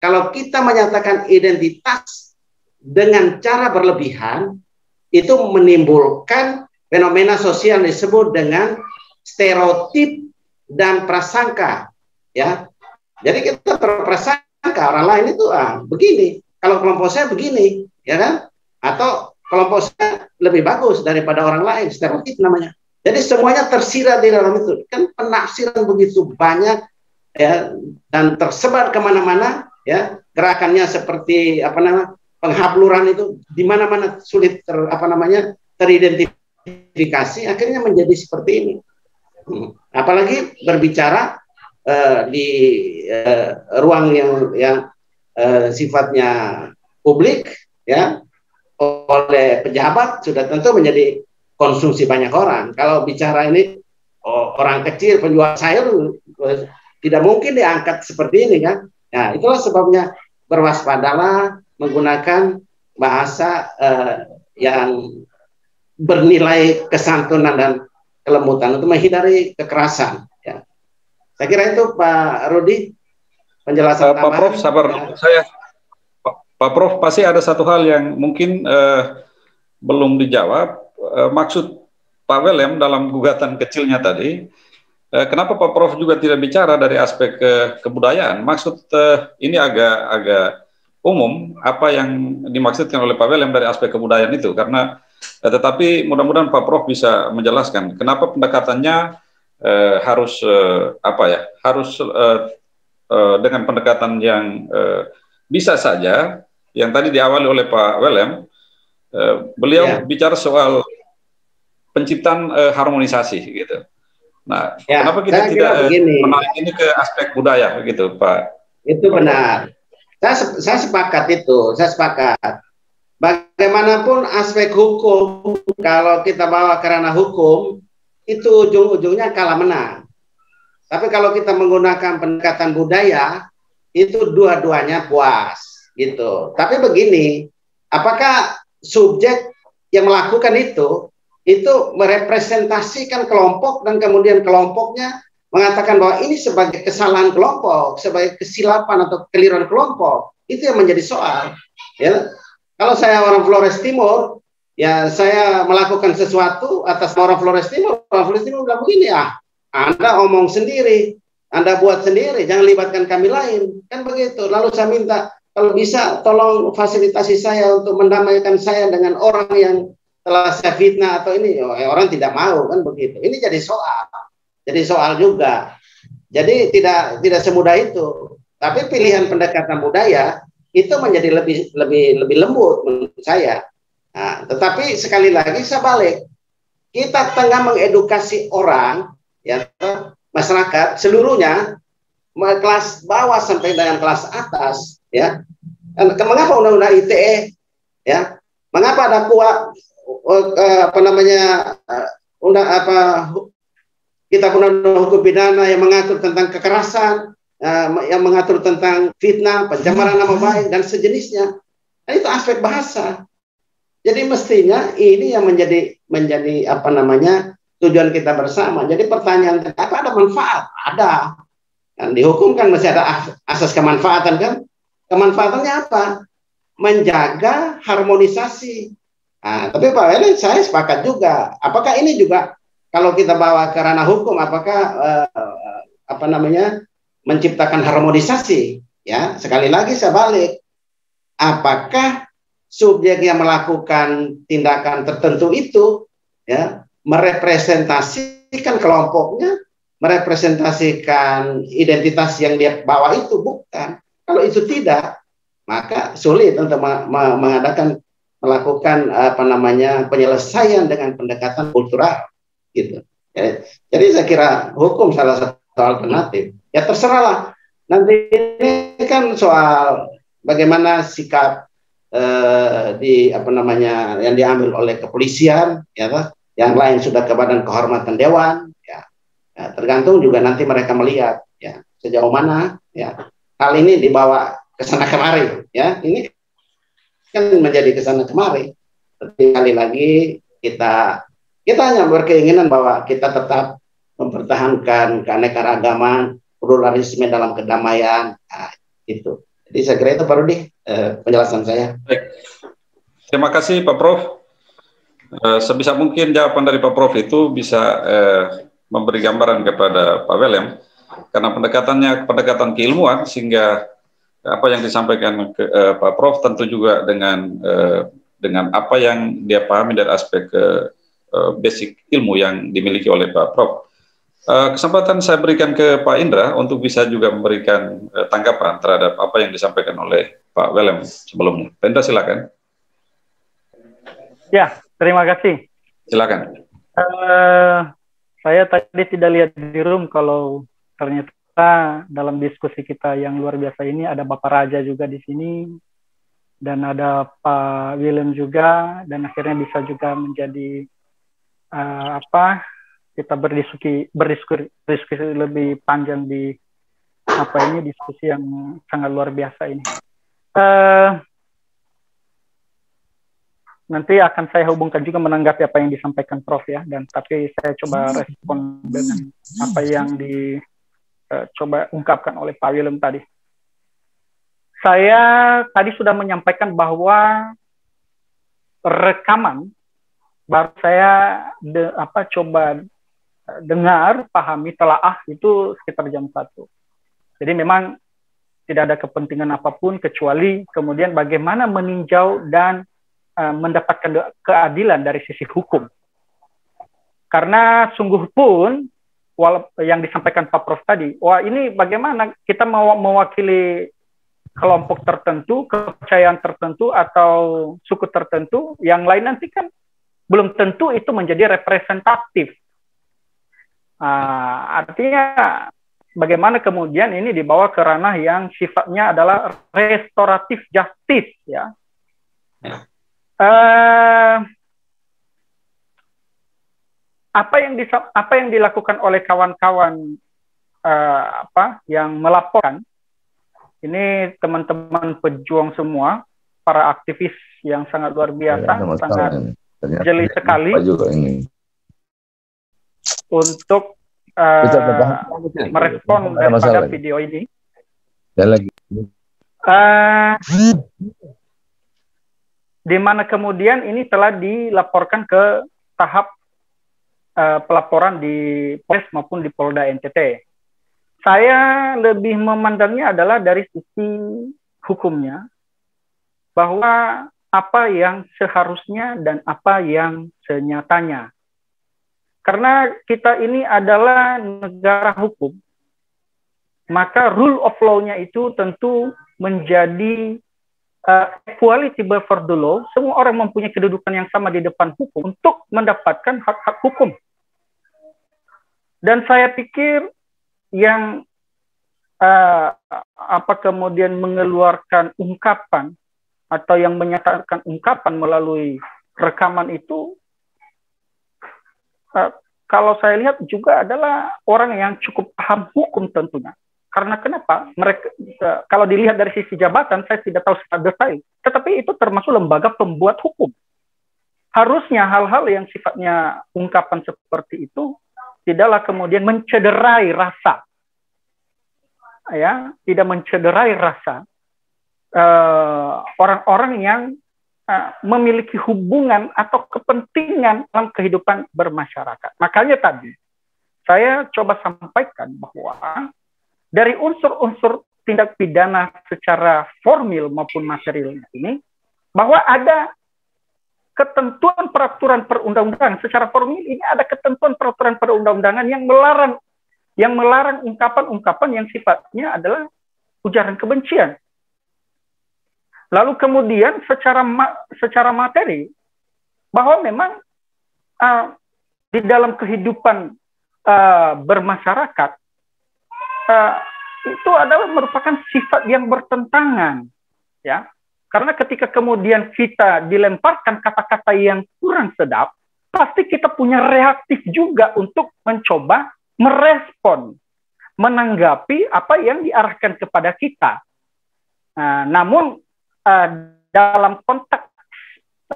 Kalau kita menyatakan identitas dengan cara berlebihan, itu menimbulkan fenomena sosial yang disebut dengan stereotip dan prasangka, ya. Jadi kita berprasangka orang lain itu begini, kalau kelompok saya begini, ya kan? Atau kelompok saya lebih bagus daripada orang lain, stereotip namanya. Jadi semuanya tersirat di dalam itu. Kan penafsiran begitu banyak, ya, dan tersebar kemana-mana. Ya, gerakannya seperti penghabluran itu di mana-mana sulit teridentifikasi, akhirnya menjadi seperti ini. Apalagi berbicara di ruang yang sifatnya publik, ya, oleh pejabat sudah tentu menjadi konsumsi banyak orang. Kalau bicara ini orang kecil penjual sayur tidak mungkin diangkat seperti ini, kan? Nah, itulah sebabnya berwaspadalah menggunakan bahasa yang bernilai kesantunan dan kelembutan untuk menghindari kekerasan. Ya. Saya kira itu Pak Rudi penjelasan Pak Prof, sabar saya. Pak Prof, pasti ada satu hal yang mungkin belum dijawab. Maksud Pak Welem dalam gugatan kecilnya tadi. Kenapa Pak Prof juga tidak bicara dari aspek kebudayaan? Maksud ini agak umum apa yang dimaksudkan oleh Pak Welem dari aspek kebudayaan itu, karena tetapi mudah-mudahan Pak Prof bisa menjelaskan kenapa pendekatannya harus dengan pendekatan yang bisa saja yang tadi diawali oleh Pak Welem, beliau bicara soal penciptaan harmonisasi gitu. Nah, ya, kenapa kita tidak menarik ini ke aspek budaya gitu, Pak? Itu benar. Saya sepakat itu, saya sepakat. Bagaimanapun aspek hukum, kalau kita bawa ke ranah hukum, itu ujung-ujungnya kalah menang. Tapi kalau kita menggunakan pendekatan budaya, itu dua-duanya puas, gitu. Tapi begini, apakah subjek yang melakukan itu merepresentasikan kelompok dan kemudian kelompoknya mengatakan bahwa ini sebagai kesalahan kelompok, sebagai kesilapan atau kekeliruan kelompok, itu yang menjadi soal. Ya, kalau saya orang Flores Timur, ya saya melakukan sesuatu atas orang Flores Timur bilang begini, Anda omong sendiri, Anda buat sendiri, jangan libatkan kami lain, kan begitu. Lalu saya minta kalau bisa tolong fasilitasi saya untuk mendamaikan saya dengan orang yang telah saya fitnah atau ini, orang tidak mau, kan begitu. Ini jadi soal juga. Jadi tidak semudah itu. Tapi pilihan pendekatan budaya itu menjadi lebih lembut menurut saya. Nah, tetapi sekali lagi saya balik, kita tengah mengedukasi orang, ya, masyarakat seluruhnya, kelas bawah sampai dengan kelas atas, ya. Mengapa undang-undang ITE, ya? Mengapa ada kitab undang-undang hukum pidana yang mengatur tentang kekerasan, yang mengatur tentang fitnah, pencemaran nama baik dan sejenisnya. Nah, itu aspek bahasa. Jadi mestinya ini yang menjadi tujuan kita bersama. Jadi pertanyaan, apa ada manfaat? Ada. Dan di hukum kan masih ada asas kemanfaatan, kan? Kemanfaatannya apa? Menjaga harmonisasi. Nah, tapi Pak Welem, saya sepakat juga. Apakah ini juga kalau kita bawa ke ranah hukum, apakah menciptakan harmonisasi? Ya, sekali lagi saya balik. Apakah subjek yang melakukan tindakan tertentu itu, ya, merepresentasikan kelompoknya, merepresentasikan identitas yang dia bawa itu? Bukan. Kalau itu tidak, maka sulit untuk melakukan penyelesaian dengan pendekatan kultural, gitu. Ya, jadi saya kira hukum salah satu alternatif. Ya terserahlah. Nanti ini kan soal bagaimana sikap di apa namanya yang diambil oleh kepolisian, ya, yang lain sudah ke Badan Kehormatan Dewan, ya. Ya, tergantung juga nanti mereka melihat, ya, sejauh mana, ya, hal ini dibawa ke sana kemari, ya. Ini kan menjadi ke sana kemari. Tapi sekali lagi kita hanya berkeinginan bahwa kita tetap mempertahankan keanekaragaman, pluralisme dalam kedamaian, nah, itu. Jadi saya kira itu baru penjelasan saya. Baik. Terima kasih Pak Prof. Sebisa mungkin jawaban dari Pak Prof itu bisa memberi gambaran kepada Pak Welem, karena pendekatannya pendekatan keilmuan, sehingga apa yang disampaikan ke Pak Prof tentu juga dengan apa yang dia pahami dari aspek basic ilmu yang dimiliki oleh Pak Prof. Kesempatan saya berikan ke Pak Indra untuk bisa juga memberikan tanggapan terhadap apa yang disampaikan oleh Pak Welem sebelumnya. Pak Indra, silakan. Ya, terima kasih. Silakan. Saya tadi tidak lihat di room kalau ternyata dalam diskusi kita yang luar biasa ini ada Bapak Raja juga di sini dan ada Pak Willem juga, dan akhirnya bisa juga menjadi kita berdiskusi lebih panjang di diskusi yang sangat luar biasa ini. Nanti akan saya hubungkan juga menanggapi apa yang disampaikan Prof ya, tapi saya coba respon dengan apa yang coba ungkapkan oleh Pak Willem tadi. Saya tadi sudah menyampaikan bahwa rekaman baru saya coba dengar, pahami, telaah itu sekitar jam 1. Jadi memang tidak ada kepentingan apapun kecuali kemudian bagaimana meninjau dan mendapatkan keadilan dari sisi hukum. Karena sungguh pun yang disampaikan Pak Prof tadi, wah ini bagaimana kita mau mewakili kelompok tertentu, kepercayaan tertentu atau suku tertentu, yang lain nanti kan belum tentu itu menjadi representatif. Artinya bagaimana kemudian ini dibawa ke ranah yang sifatnya adalah restoratif justice, ya. Apa yang dilakukan oleh kawan-kawan yang melaporkan ini, teman-teman pejuang semua, para aktivis yang sangat luar biasa, sangat jeli sekali untuk merespon daripada video ini. Di mana kemudian ini telah dilaporkan ke tahap pelaporan di Polres maupun di Polda NTT. Saya lebih memandangnya adalah dari sisi hukumnya, bahwa apa yang seharusnya dan apa yang senyatanya. Karena kita ini adalah negara hukum, maka rule of law-nya itu tentu menjadi equality before the law. Semua orang mempunyai kedudukan yang sama di depan hukum untuk mendapatkan hak-hak hukum. Dan saya pikir yang kemudian mengeluarkan ungkapan atau yang menyatakan ungkapan melalui rekaman itu, kalau saya lihat juga adalah orang yang cukup paham hukum tentunya. Karena kenapa? Mereka, kalau dilihat dari sisi jabatan, saya tidak tahu secara detail, tetapi itu termasuk lembaga pembuat hukum. Harusnya hal-hal yang sifatnya ungkapan seperti itu tidaklah kemudian mencederai rasa, ya, tidak mencederai rasa orang-orang yang memiliki hubungan atau kepentingan dalam kehidupan bermasyarakat. Makanya tadi saya coba sampaikan bahwa dari unsur-unsur tindak pidana secara formil maupun materialnya ini, bahwa ada ketentuan peraturan perundang-undangan secara formil ini, ada ketentuan peraturan perundang-undangan yang melarang ungkapan-ungkapan yang sifatnya adalah ujaran kebencian. Lalu kemudian secara materi, bahwa memang di dalam kehidupan bermasyarakat itu adalah merupakan sifat yang bertentangan, ya. Karena ketika kemudian kita dilemparkan kata-kata yang kurang sedap, pasti kita punya reaktif juga untuk mencoba merespon, menanggapi apa yang diarahkan kepada kita. Namun dalam konteks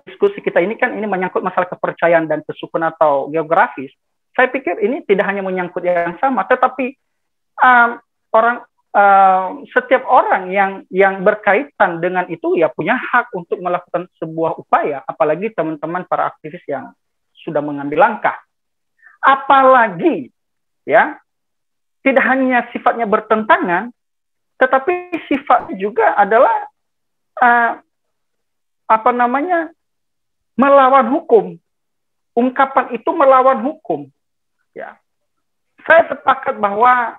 diskusi kita ini kan ini menyangkut masalah kepercayaan dan kesukuan atau geografis. Saya pikir ini tidak hanya menyangkut yang sama, tetapi setiap orang yang berkaitan dengan itu ya punya hak untuk melakukan sebuah upaya, apalagi teman-teman para aktivis yang sudah mengambil langkah. Apalagi ya tidak hanya sifatnya bertentangan, tetapi sifatnya juga adalah melawan hukum. Ungkapan itu melawan hukum. Ya, saya sepakat bahwa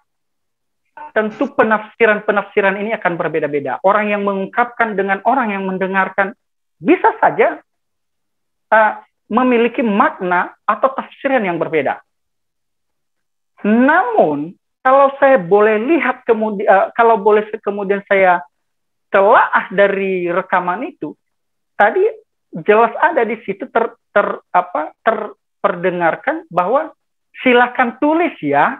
tentu penafsiran ini akan berbeda-beda. Orang yang mengungkapkan dengan orang yang mendengarkan bisa saja memiliki makna atau tafsiran yang berbeda. Namun kalau saya boleh lihat kemudian saya telaah dari rekaman itu, tadi jelas ada di situ terperdengarkan bahwa silakan tulis ya.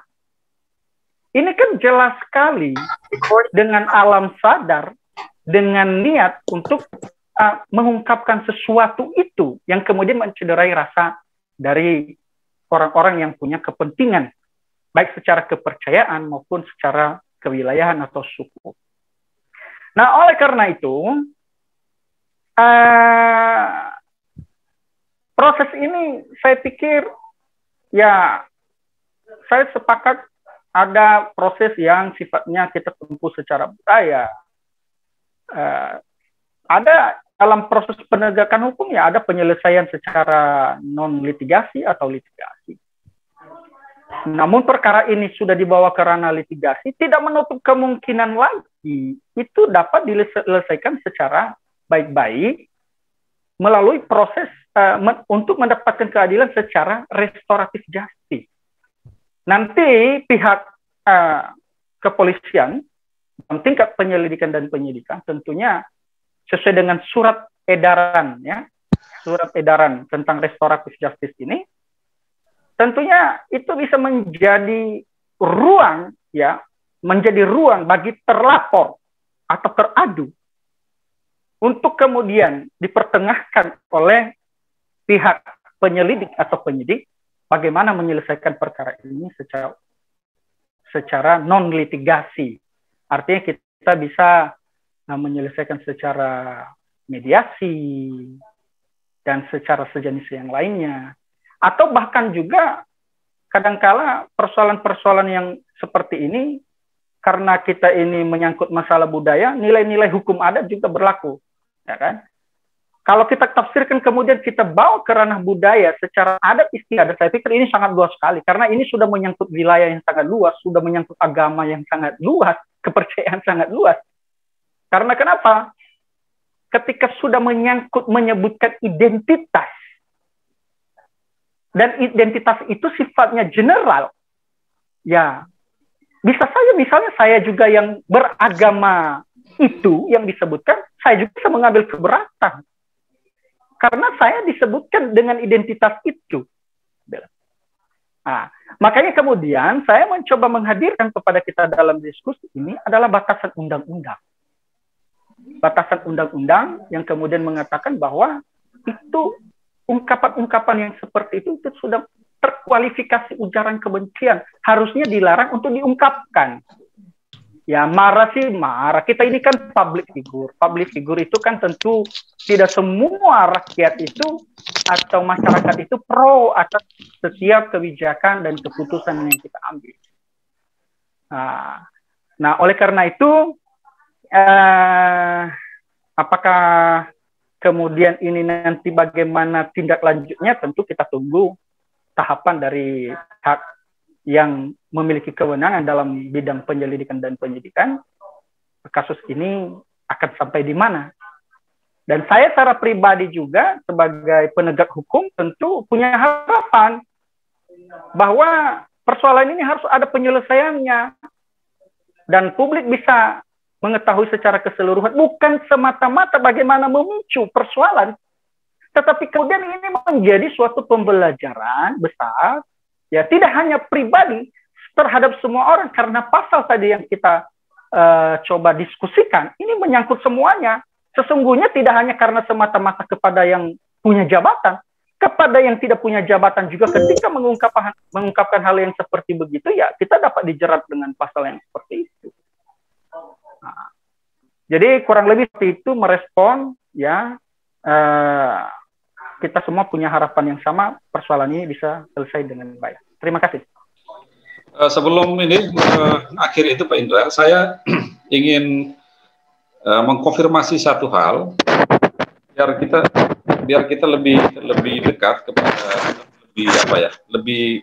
Ini kan jelas sekali dengan alam sadar, dengan niat untuk mengungkapkan sesuatu itu yang kemudian mencederai rasa dari orang-orang yang punya kepentingan, baik secara kepercayaan maupun secara kewilayahan atau suku. Nah, oleh karena itu, proses ini saya pikir ya saya sepakat ada proses yang sifatnya kita tempuh secara budaya. Ada dalam proses penegakan hukum ya ada penyelesaian secara non litigasi atau litigasi. Namun perkara ini sudah dibawa ke ranah litigasi, tidak menutup kemungkinan lagi itu dapat diselesaikan secara baik-baik melalui proses untuk mendapatkan keadilan secara restoratif justice. Nanti pihak kepolisian dalam tingkat penyelidikan dan penyidikan tentunya sesuai dengan surat edaran ya, surat edaran tentang restoratif justice ini, tentunya itu bisa menjadi ruang ya, menjadi ruang bagi terlapor atau teradu untuk kemudian dipertengahkan oleh pihak penyelidik atau penyidik bagaimana menyelesaikan perkara ini secara non litigasi. Artinya kita bisa menyelesaikan secara mediasi dan secara sejenis yang lainnya. Atau bahkan juga kadangkala persoalan-persoalan yang seperti ini karena kita ini menyangkut masalah budaya, nilai-nilai hukum adat juga berlaku, ya kan? Kalau kita tafsirkan kemudian kita bawa ke ranah budaya secara adat istiadat, saya pikir ini sangat luas sekali karena ini sudah menyangkut wilayah yang sangat luas, sudah menyangkut agama yang sangat luas, kepercayaan sangat luas. Karena kenapa? Ketika sudah menyangkut menyebutkan identitas dan identitas itu sifatnya general, ya bisa saja misalnya saya juga yang beragama itu yang disebutkan, saya juga bisa mengambil keberatan. Karena saya disebutkan dengan identitas itu. Nah, makanya kemudian saya mencoba menghadirkan kepada kita dalam diskusi ini adalah batasan undang-undang. Batasan undang-undang yang kemudian mengatakan bahwa itu ungkapan-ungkapan yang seperti itu sudah terkualifikasi ujaran kebencian. Harusnya dilarang untuk diungkapkan. Ya marah sih marah. Kita ini kan public figure. Public figure itu kan tentu tidak semua rakyat itu atau masyarakat itu pro atas setiap kebijakan dan keputusan yang kita ambil. Nah oleh karena itu, apakah kemudian ini nanti bagaimana tindak lanjutnya, tentu kita tunggu tahapan dari hak yang memiliki kewenangan dalam bidang penyelidikan dan penyidikan. Kasus ini akan sampai di mana. Dan saya secara pribadi juga sebagai penegak hukum tentu punya harapan bahwa persoalan ini harus ada penyelesaiannya dan publik bisa mengetahui secara keseluruhan, bukan semata-mata bagaimana memicu persoalan, tetapi kemudian ini menjadi suatu pembelajaran besar, ya tidak hanya pribadi terhadap semua orang, karena pasal tadi yang kita coba diskusikan, ini menyangkut semuanya. Sesungguhnya tidak hanya karena semata-mata kepada yang punya jabatan, kepada yang tidak punya jabatan juga ketika mengungkapkan hal yang seperti begitu, ya kita dapat dijerat dengan pasal yang seperti itu. Nah, jadi kurang lebih seperti itu merespon, ya kita semua punya harapan yang sama, persoalan ini bisa selesai dengan baik. Terima kasih. Sebelum ini akhir itu Pak Indra, saya ingin mengkonfirmasi satu hal biar kita lebih dekat kepada lebih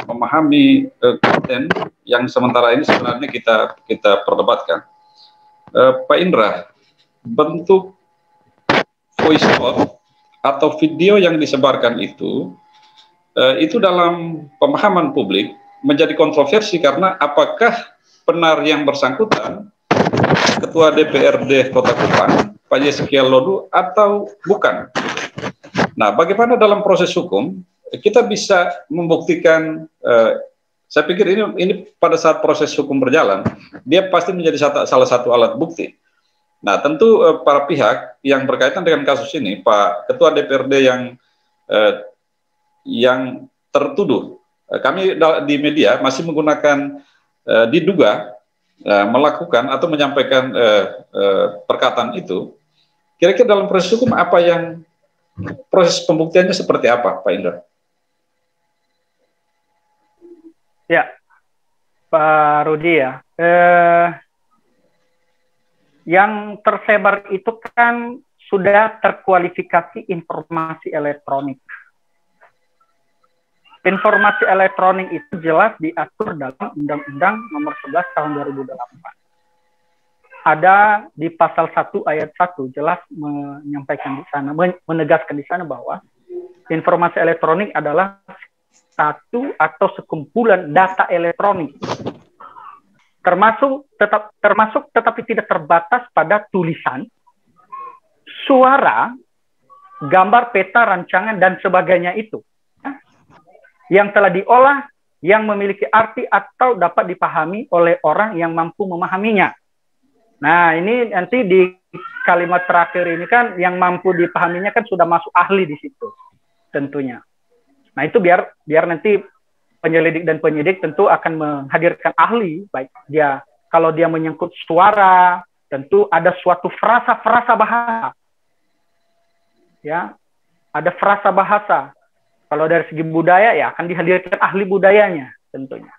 memahami konten yang sementara ini sebenarnya kita perdebatkan. Pak Indra, bentuk voice note atau video yang disebarkan itu dalam pemahaman publik menjadi kontroversi karena apakah benar yang bersangkutan Ketua DPRD Kota Kupang, Pak Yeskiel Lodu, atau bukan? Nah, bagaimana dalam proses hukum kita bisa membuktikan? Saya pikir ini pada saat proses hukum berjalan, dia pasti menjadi salah satu alat bukti. Nah, tentu para pihak yang berkaitan dengan kasus ini, Pak Ketua DPRD yang tertuduh, kami di media masih menggunakan diduga melakukan atau menyampaikan perkataan itu. Kira-kira dalam proses hukum proses pembuktiannya seperti apa, Pak Indra? Ya, Pak Rudi ya. Yang tersebar itu kan sudah terkualifikasi informasi elektronik. Informasi elektronik itu jelas diatur dalam Undang-Undang Nomor 11 Tahun 2008. Ada di pasal 1 ayat 1 jelas menyampaikan di sana, menegaskan di sana bahwa informasi elektronik adalah satu atau sekumpulan data elektronik, termasuk tetapi tidak terbatas pada tulisan, suara, gambar, peta, rancangan dan sebagainya itu yang telah diolah, yang memiliki arti atau dapat dipahami oleh orang yang mampu memahaminya. Nah, ini nanti di kalimat terakhir ini kan yang mampu dipahaminya kan sudah masuk ahli di situ tentunya. Nah, itu biar nanti penyelidik dan penyidik tentu akan menghadirkan ahli, baik dia kalau dia menyangkut suara, tentu ada suatu frasa bahasa. Ya, ada frasa bahasa. Kalau dari segi budaya ya akan dihadirkan ahli budayanya tentunya.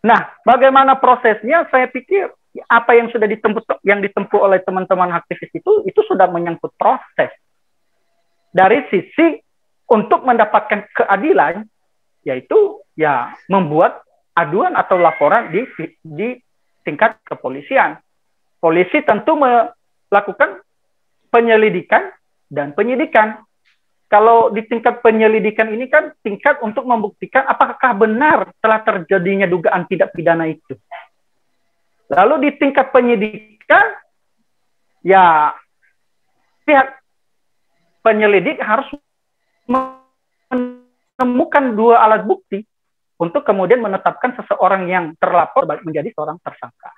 Nah, bagaimana prosesnya? Saya pikir apa yang sudah ditempuh oleh teman-teman aktivis itu sudah menyangkut proses. Dari sisi untuk mendapatkan keadilan, yaitu ya membuat aduan atau laporan di tingkat kepolisian. Polisi tentu melakukan penyelidikan dan penyidikan. Kalau di tingkat penyelidikan ini kan tingkat untuk membuktikan apakah benar telah terjadinya dugaan tindak pidana itu. Lalu di tingkat penyidikan, ya pihak penyelidik harus menemukan dua alat bukti untuk kemudian menetapkan seseorang yang terlapor menjadi seorang tersangka.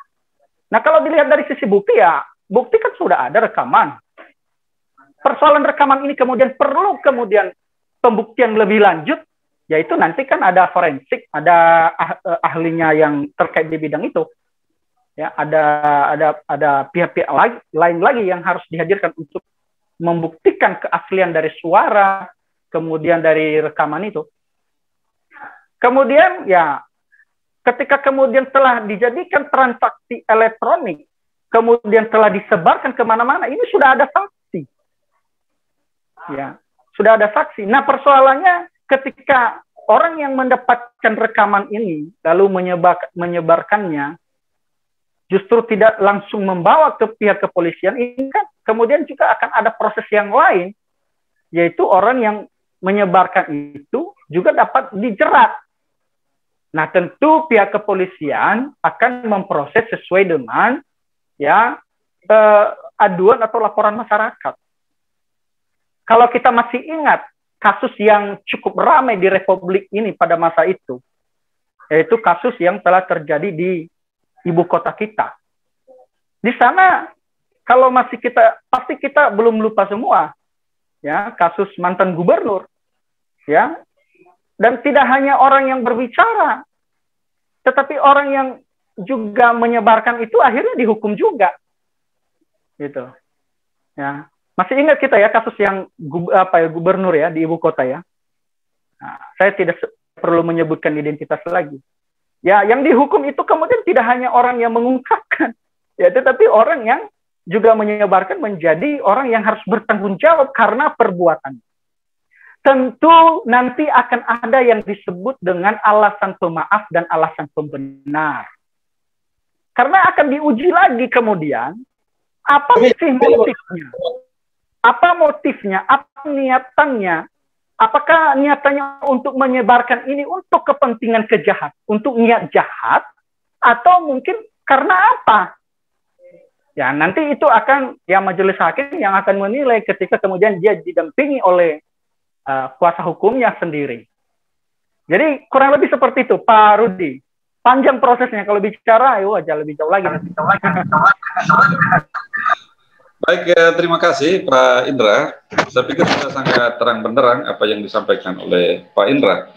Nah, kalau dilihat dari sisi bukti, ya bukti kan sudah ada rekaman. Persoalan rekaman ini kemudian perlu pembuktian lebih lanjut, yaitu nanti kan ada forensik, ada ahlinya yang terkait di bidang itu. Ya, ada pihak-pihak lain lagi yang harus dihadirkan untuk membuktikan keaslian dari suara, kemudian dari rekaman itu. Kemudian ya ketika kemudian telah dijadikan transaksi elektronik, kemudian telah disebarkan kemana-mana, ini sudah ada saksi. Ya, sudah ada saksi. Nah, persoalannya ketika orang yang mendapatkan rekaman ini lalu menyebarkannya, justru tidak langsung membawa ke pihak kepolisian, ini kan kemudian juga akan ada proses yang lain, yaitu orang yang menyebarkan itu juga dapat dijerat. Nah, tentu pihak kepolisian akan memproses sesuai dengan ya aduan atau laporan masyarakat. Kalau kita masih ingat kasus yang cukup ramai di Republik ini pada masa itu, yaitu kasus yang telah terjadi di ibu kota kita. Di sana, kalau masih pasti kita belum lupa semua, ya, kasus mantan gubernur, ya, dan tidak hanya orang yang berbicara, tetapi orang yang juga menyebarkan itu akhirnya dihukum juga, gitu, ya. Masih ingat kita ya kasus yang gubernur ya di ibu kota ya. Nah, saya tidak perlu menyebutkan identitas lagi. Ya, yang dihukum itu kemudian tidak hanya orang yang mengungkapkan, ya, tetapi orang yang juga menyebarkan menjadi orang yang harus bertanggung jawab karena perbuatan. Tentu nanti akan ada yang disebut dengan alasan pemaaf dan alasan pembenar. Karena akan diuji lagi kemudian apa sih motifnya. Apa motifnya, apa niatannya, apakah niatannya untuk menyebarkan ini untuk kepentingan kejahat, untuk niat jahat, atau mungkin karena apa? Ya, nanti itu akan ya majelis hakim yang akan menilai ketika kemudian dia didampingi oleh kuasa hukumnya sendiri. Jadi kurang lebih seperti itu, Pak Rudi. Panjang prosesnya, kalau bicara, ayo aja lebih jauh lagi. Baik, terima kasih Pak Indra. Saya pikir sudah sangat terang benderang apa yang disampaikan oleh Pak Indra.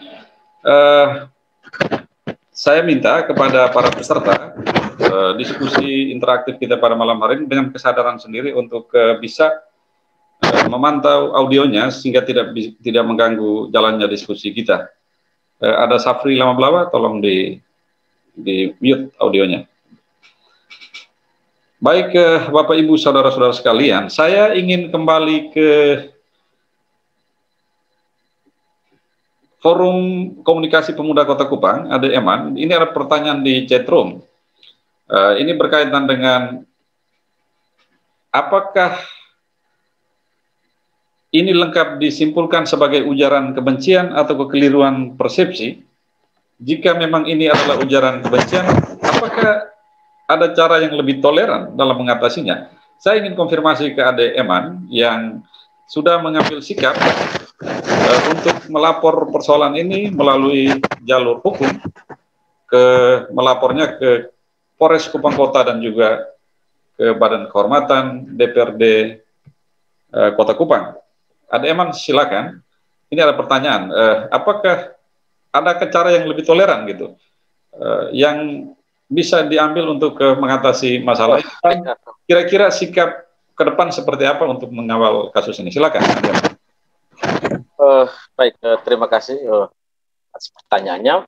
Saya minta kepada para peserta diskusi interaktif kita pada malam hari ini dengan kesadaran sendiri untuk bisa memantau audionya sehingga tidak mengganggu jalannya diskusi kita. Ada Safri Lamablawa, tolong di mute audionya. Baik, Bapak Ibu saudara-saudara sekalian, saya ingin kembali ke Forum Komunikasi Pemuda Kota Kupang, Ade Eman. Ini ada pertanyaan di chatroom. Ini berkaitan dengan apakah ini lengkap disimpulkan sebagai ujaran kebencian atau kekeliruan persepsi? Jika memang ini adalah ujaran kebencian, apakah ada cara yang lebih toleran dalam mengatasinya? Saya ingin konfirmasi ke Ade Eman yang sudah mengambil sikap untuk melapor persoalan ini melalui jalur hukum, melapornya ke Polres Kupang Kota dan juga ke Badan Kehormatan DPRD Kota Kupang. Ade Eman, silakan. Ini ada pertanyaan, apakah ada cara yang lebih toleran gitu, yang bisa diambil untuk mengatasi masalah ini? Kira-kira sikap ke depan seperti apa untuk mengawal kasus ini? Silakan. Baik, terima kasih atas pertanyaannya.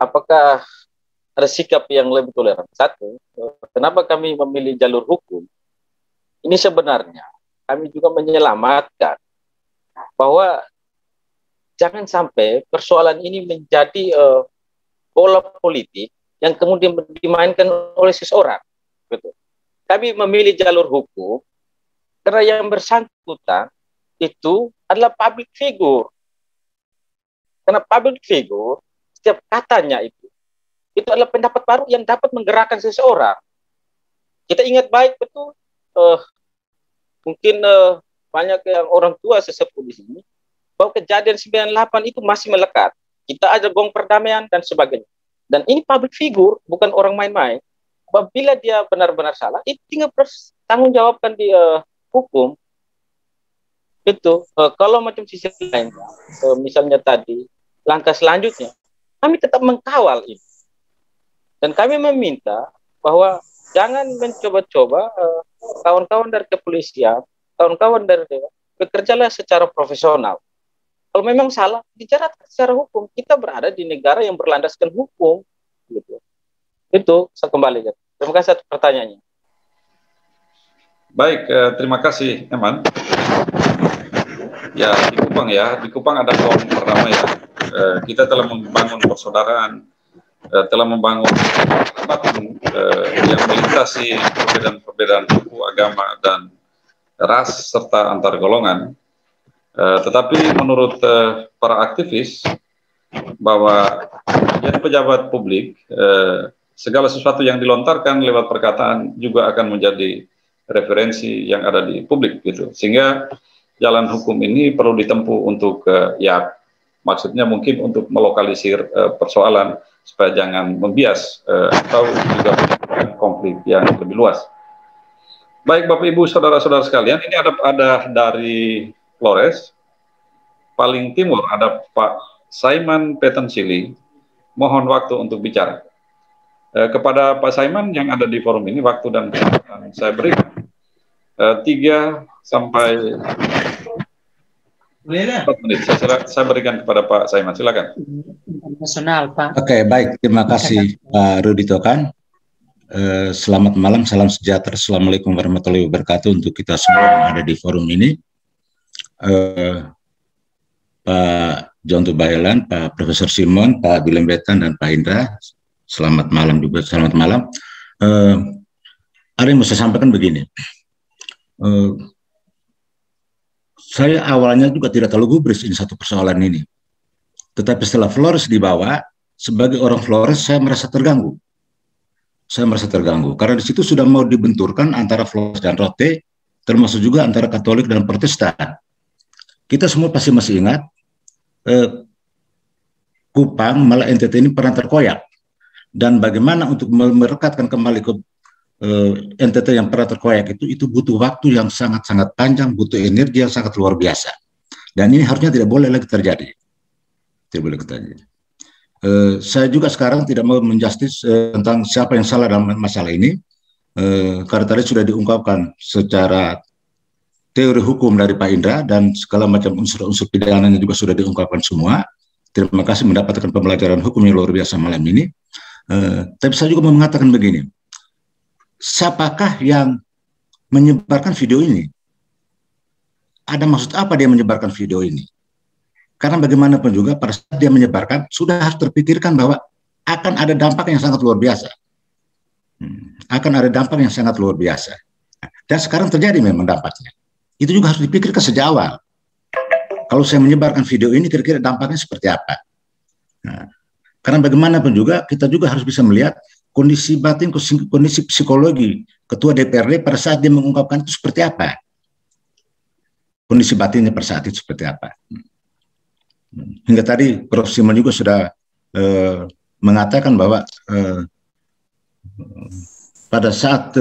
Apakah ada sikap yang lebih toleran? Satu, kenapa kami memilih jalur hukum? Ini sebenarnya kami juga menyelamatkan bahwa jangan sampai persoalan ini menjadi bola politik yang kemudian dimainkan oleh seseorang. Betul. Kami memilih jalur hukum karena yang bersangkutan itu adalah public figure. Karena public figure, setiap katanya itu adalah pendapat baru yang dapat menggerakkan seseorang. Kita ingat baik betul, mungkin banyak yang orang tua sesepuh di sini, bahwa kejadian 98 itu masih melekat. Kita ada gong perdamaian dan sebagainya. Dan ini public figure, bukan orang main-main. Apabila dia benar-benar salah, itu tinggal bertanggung jawabkan di hukum. Itu kalau macam sisi lain, misalnya tadi, langkah selanjutnya, kami tetap mengkawal ini. Dan kami meminta bahwa jangan mencoba-coba kawan-kawan dari kepolisian, kawan-kawan dari dewan, bekerjalah secara profesional. Kalau memang salah, bicara secara hukum. Kita berada di negara yang berlandaskan hukum. Gitu. Itu saya kembali. Terima kasih atas pertanyaannya. Baik, terima kasih, Eman. Ya, di Kupang ada forum pertama ya. Kita telah membangun persaudaraan, telah membangun yang melintasi perbedaan suku, agama, dan ras, serta antar golongan. Tetapi menurut para aktivis, bahwa menjadi pejabat publik, segala sesuatu yang dilontarkan lewat perkataan juga akan menjadi referensi yang ada di publik gitu. Sehingga jalan hukum ini perlu ditempuh untuk ya maksudnya mungkin untuk melokalisir persoalan supaya jangan membias atau juga menimbulkan konflik yang lebih luas. Baik Bapak Ibu saudara-saudara sekalian, ini ada dari Flores, paling timur ada Pak Saiman Petensili. Mohon waktu untuk bicara. Kepada Pak Saiman yang ada di forum ini, waktu dan kesempatan saya berikan 3 sampai 4 menit. Saya berikan kepada Pak Saiman, silakan. Nasional, Pak. Oke, baik. Terima kasih Pak Rudi Tokan. Selamat malam, salam sejahtera. Assalamualaikum warahmatullahi wabarakatuh untuk kita semua yang ada di forum ini. Pak John Tubahilan, Pak Profesor Simon, Pak Willem Wetan, dan Pak Indra. Selamat malam juga, selamat malam. Ada yang mau saya sampaikan begini. Saya awalnya juga tidak terlalu gubris ini satu persoalan ini. Tetapi setelah Flores dibawa, sebagai orang Flores saya merasa terganggu. Saya merasa terganggu, karena di situ sudah mau dibenturkan antara Flores dan Rote, termasuk juga antara Katolik dan Protestan. Kita semua pasti masih ingat, Kupang, malah NTT ini pernah terkoyak. Dan bagaimana untuk merekatkan kembali ke NTT yang pernah terkoyak itu butuh waktu yang sangat-sangat panjang, butuh energi yang sangat luar biasa. Dan ini harusnya tidak boleh lagi terjadi. Tidak boleh terjadi. Saya juga sekarang tidak mau menjustis tentang siapa yang salah dalam masalah ini, karena tadi sudah diungkapkan secara teori hukum dari Pak Indra dan segala macam unsur-unsur pidananya juga sudah diungkapkan semua. Terima kasih mendapatkan pembelajaran hukum yang luar biasa malam ini. Tapi saya juga mau mengatakan begini, siapakah yang menyebarkan video ini? Ada maksud apa dia menyebarkan video ini? Karena bagaimanapun juga pada saat dia menyebarkan sudah harus terpikirkan bahwa akan ada dampak yang sangat luar biasa. Akan ada dampak yang sangat luar biasa. Dan sekarang terjadi memang dampaknya. Itu juga harus dipikirkan sejak awal. Kalau saya menyebarkan video ini, kira-kira dampaknya seperti apa? Nah, karena bagaimanapun juga, kita juga harus bisa melihat kondisi batin, kondisi psikologi Ketua DPRD pada saat dia mengungkapkan itu seperti apa. Kondisi batinnya pada saat itu seperti apa. Hingga tadi Prof. Simon juga sudah mengatakan bahwa pada saat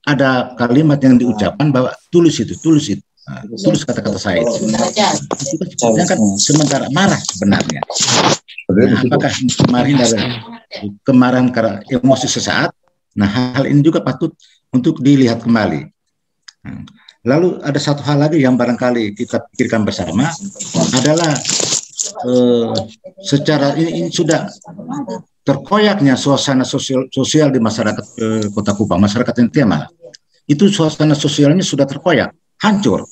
ada kalimat yang diucapkan bahwa tulis tulis kata-kata saya itu kan sementara marah sebenarnya. Nah, apakah kemarahan karena emosi sesaat? Nah, hal ini juga patut untuk dilihat kembali. Lalu ada satu hal lagi yang barangkali kita pikirkan bersama adalah secara ini sudah terkoyaknya suasana sosial di masyarakat Kota Kupang, masyarakat NTT malah. Itu suasana sosialnya sudah terkoyak, hancur.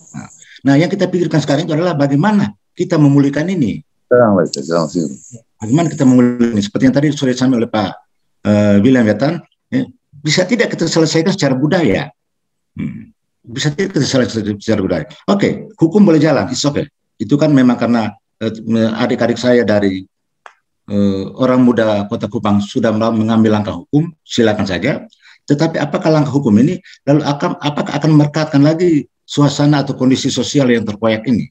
Nah, yang kita pikirkan sekarang itu adalah bagaimana kita memulihkan ini. Bagaimana kita memulihkan ini? Seperti yang tadi sudah disampaikan oleh Pak Willem Wetan, bisa tidak kita selesaikan secara budaya? Bisa tidak kita selesaikan secara budaya? Oke, hukum boleh jalan, it's okay. Itu kan memang karena adik-adik saya dari orang muda Kota Kupang sudah mengambil langkah hukum, silakan saja. Tetapi apakah langkah hukum ini lalu apakah akan merekatkan lagi suasana atau kondisi sosial yang terkoyak ini?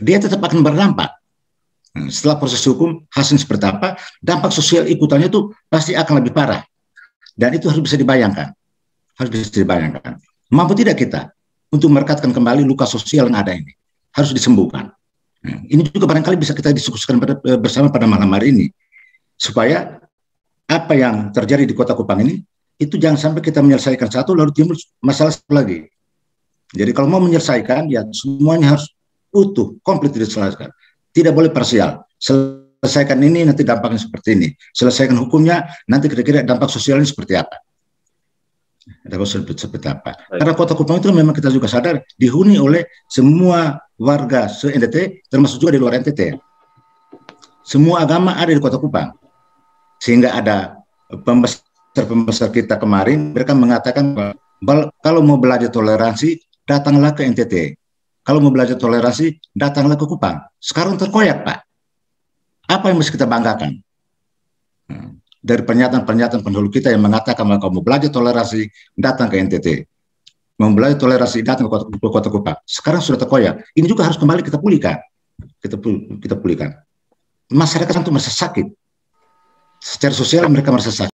Dia tetap akan berdampak. Setelah proses hukum hasil seperti apa, dampak sosial ikutannya itu pasti akan lebih parah. Dan itu harus bisa dibayangkan. Harus bisa dibayangkan. Mampu tidak kita untuk merekatkan kembali luka sosial yang ada ini? Harus disembuhkan. Ini juga barangkali bisa kita diskusikan bersama pada malam hari ini. Supaya apa yang terjadi di Kota Kupang ini, itu jangan sampai kita menyelesaikan satu, lalu timbul masalah satu lagi. Jadi kalau mau menyelesaikan, ya semuanya harus utuh, komplit diselesaikan. Tidak boleh parsial. Selesaikan ini, nanti dampaknya seperti ini. Selesaikan hukumnya, nanti kira-kira dampak sosialnya seperti apa. Dampak seperti apa. Karena Kota Kupang itu memang kita juga sadar, dihuni oleh semua warga se-NTT, termasuk juga di luar NTT. Semua agama ada di Kota Kupang. Sehingga ada pembesar kita kemarin, mereka mengatakan bahwa kalau mau belajar toleransi, datanglah ke NTT. Kalau mau belajar toleransi, datanglah ke Kupang. Sekarang terkoyak, Pak. Apa yang mesti kita banggakan? Dari pernyataan-pernyataan pendahulu kita yang mengatakan kalau mau belajar toleransi, datang ke NTT. Mau belajar toleransi, datang ke Kota Kupang. Sekarang sudah terkoyak. Ini juga harus kembali kita pulihkan. Kita pulihkan. Masyarakat itu merasa sakit. Secara sosial mereka merasa sakit.